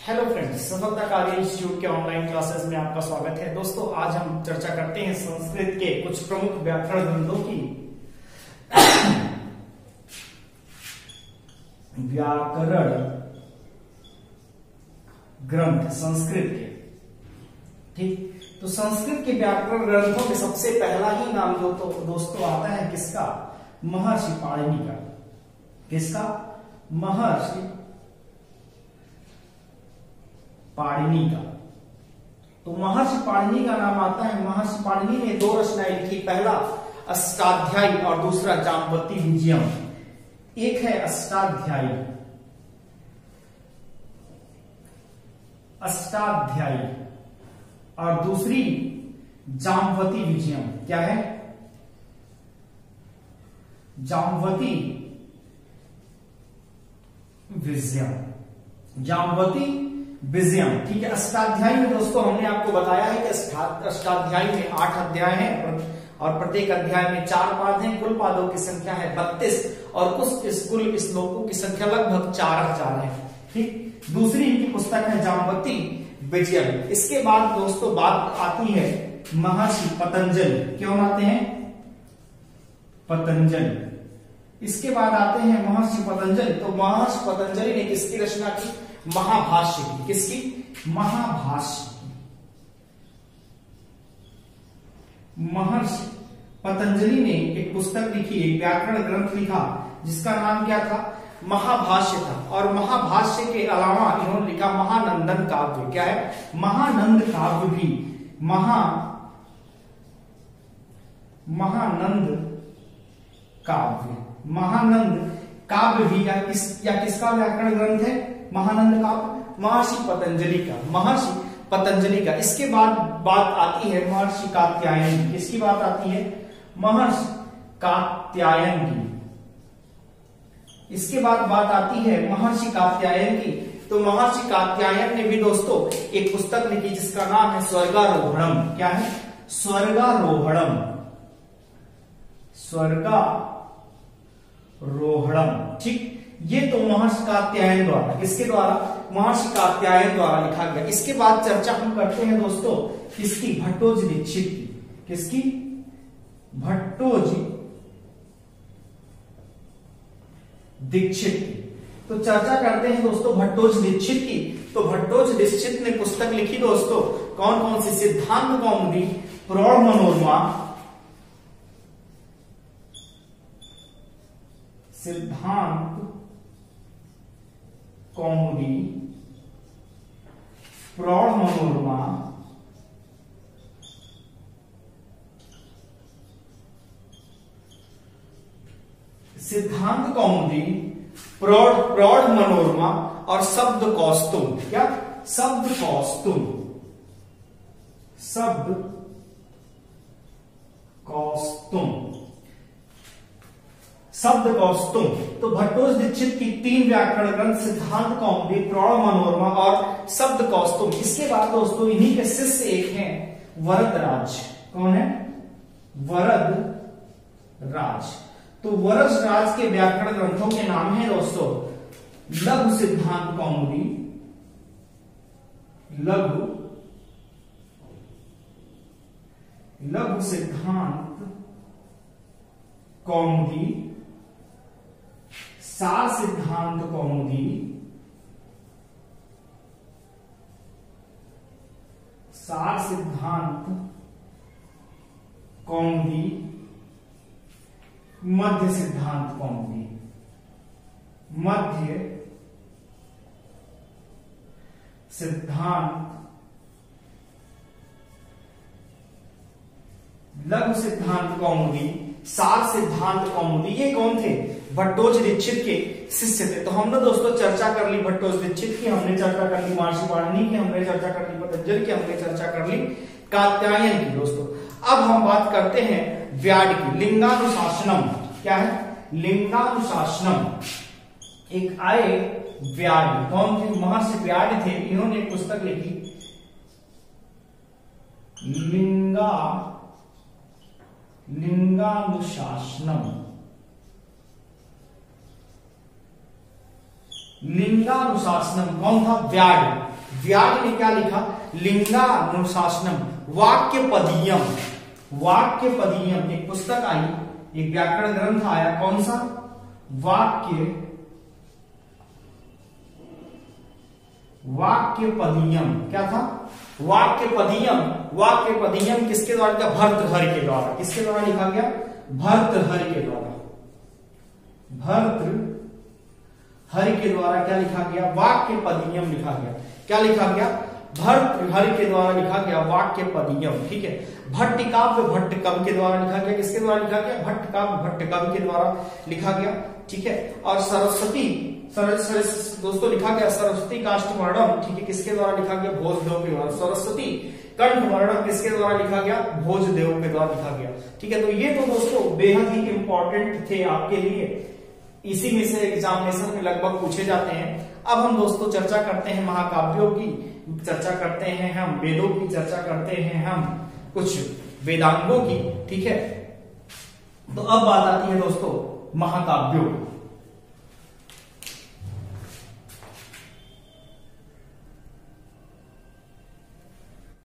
Hello friends, सफलता कार्य institute के ऑनलाइन क्लासेस में आपका स्वागत है। दोस्तों, आज हम चर्चा करते हैं संस्कृत के कुछ प्रमुख व्याकरण ग्रंथों की। व्याकरण ग्रंथ संस्कृत के, ठीक। तो संस्कृत के व्याकरण ग्रंथों में सबसे पहला ही नाम जो तो दोस्तों आता है किसका? महर्षि पाणिनि का। किसका? महर्षि पाणिनि का। तो महर्षि पाणिनि का नाम आता है। महर्षि पाणिनि ने दो रचनाएं लिखी, पहला अष्टाध्यायी और दूसरा जाम्बवती विजयम। एक है अष्टाध्यायी, और दूसरी जाम्बवती विजयम। क्या है? जाम्बवती विजयम, जाम्बवती विजयम, ठीक है। अष्टाध्यायी में दोस्तों हमने आपको बताया है कि अष्टाध्यायी में 8 अध्याय हैं और प्रत्येक अध्याय में 4 पाद हैं। कुल पादों की संख्या है 32 और कुल श्लोकों की संख्या लगभग 4000 है, ठीक। दूसरी इनकी पुस्तक है जाम्बवती विजयम। इसके बाद दोस्तों बात आती है महर्षि पतंजलि। क्यों आते हैं? पतंजलि। इसके बाद आते हैं महर्षि पतंजलि। तो महर्षि पतंजलि ने किसकी रचना की? महाभाष्य की। किसकी? महाभाष्य की। महर्षि पतंजलि ने एक पुस्तक लिखी, एक व्याकरण ग्रंथ लिखा जिसका नाम क्या था? महाभाष्य था। और महाभाष्य के अलावा इन्होंने लिखा महानंदन काव्य। क्या है? महानंद काव्य भी। महानंद काव्य, महानंद काव्य भी किसका व्याकरण ग्रंथ है? महानंद काव्य, महर्षि पतंजलि का। महर्षि पतंजलि का। इसके बाद बात आती है महर्षि कात्यायन की। किसकी बात आती है? महर्षि कात्यायन की। इसके बाद बात आती है महर्षि कात्यायन की। तो महर्षि कात्यायन ने भी दोस्तों एक पुस्तक लिखी जिसका नाम है स्वर्गारोहणम। क्या है? स्वर्गारोहणम, स्वर्गारोहणम, ठीक। ये तो महर्षि कात्यायन द्वारा, किसके द्वारा? महर्षि कात्यायन द्वारा लिखा गया। इसके बाद चर्चा हम करते हैं दोस्तों किसकी? भट्टोजी दीक्षित की। किसकी? भट्टोजी दीक्षित की। तो चर्चा करते हैं दोस्तों भट्टोजी दीक्षित की। तो भट्टोजी दीक्षित ने पुस्तक लिखी दोस्तों, कौन कौन सी? सिद्धांत कौमुदी, प्रौढ़ मनोरमा, सिद्धांत कौमुदी, प्रौढ़ मनोरमा, सिद्धांत कौमुदी, प्रौढ़ मनोरमा और शब्द कौस्तुभ। क्या? शब्द कौस्तुभ, शब्द कौस्तुभ, शब्द कौस्तुभ। तो भट्टोजी दीक्षित की 3 व्याकरण ग्रंथ, सिद्धांत कौमुदी, प्रौढ़ मनोरमा और शब्द कौस्तुभ। इसके बाद दोस्तों इन्हीं के शिष्य एक हैं वरदराज। कौन है? वरदराज। तो वरदराज के व्याकरण ग्रंथों के नाम है दोस्तों लघु सिद्धांत कौमुदी, लघु सिद्धांत कौमुदी, सार सिद्धांत कौमुदी, सार सिद्धांत कौमुदी, मध्य सिद्धांत कौमुदी, मध्य सिद्धांत, लघु सिद्धांत कौमुदी, सार सिद्धांत कौमुदी। ये कौन थे? भट्टोजी दीक्षित के शिष्य थे। तो हमने दोस्तों चर्चा कर ली भट्टोजी दीक्षित की, हमने चर्चा कर ली महर्षि पाणिनि की, हमने चर्चा कर ली पतंजलि की, हमने चर्चा कर ली कात्यायन की। दोस्तों अब हम बात करते हैं व्याड की। लिंगानुशासनम। क्या है? लिंगानुशासनम। एक आए व्याड। कौन थे? महर्षि व्याड थे। इन्होंने एक पुस्तक लिखी लिंगानुशासनम। लिंगानुशासनम कौन था? व्याड। व्यास ने क्या लिखा, लिंगानुशासनम, वाक्यपदीयम। वाक्यपदीयम एक पुस्तक आई, एक व्याकरण ग्रंथ आया, कौन सा, वाक्यपदीयम। क्या था, वाक्यपदीयम। वाक्यपदीयम किसके द्वारा लिखा, भर्तृहरि के द्वारा। किसके द्वारा लिखा गया, भर्तृहरि के द्वारा। भर्तृहरि के द्वारा क्या लिखा गया, वाक्यपदीयम लिखा गया। क्या लिखा गया, भर्तृहरि के द्वारा लिखा गया वाक्यपदीयम। ठीक है। भट्टिकाव्य भट्टकवि के द्वारा लिखा गया। किसके द्वारा लिखा गया, भट्टकाव्य भट्टकवि के द्वारा लिखा गया। ठीक है। और सरस्वती दोस्तों लिखा गया सरस्वती काष्ठवर्णम। ठीक है। किसके द्वारा लिखा गया, भोजदेव के द्वारा। सरस्वती कंठवर्णम किसके द्वारा लिखा गया, भोजदेव के द्वारा लिखा गया। ठीक है। तो ये तो दोस्तों बेहद ही इंपॉर्टेंट थे आपके लिए, इसी में से एग्जामिनेशन में लगभग पूछे जाते हैं। अब हम दोस्तों चर्चा करते हैं महाकाव्यों की, चर्चा करते हैं हम वेदों की, चर्चा करते हैं हम कुछ वेदांगों की। ठीक है। तो अब बात आती है दोस्तों महाकाव्यों।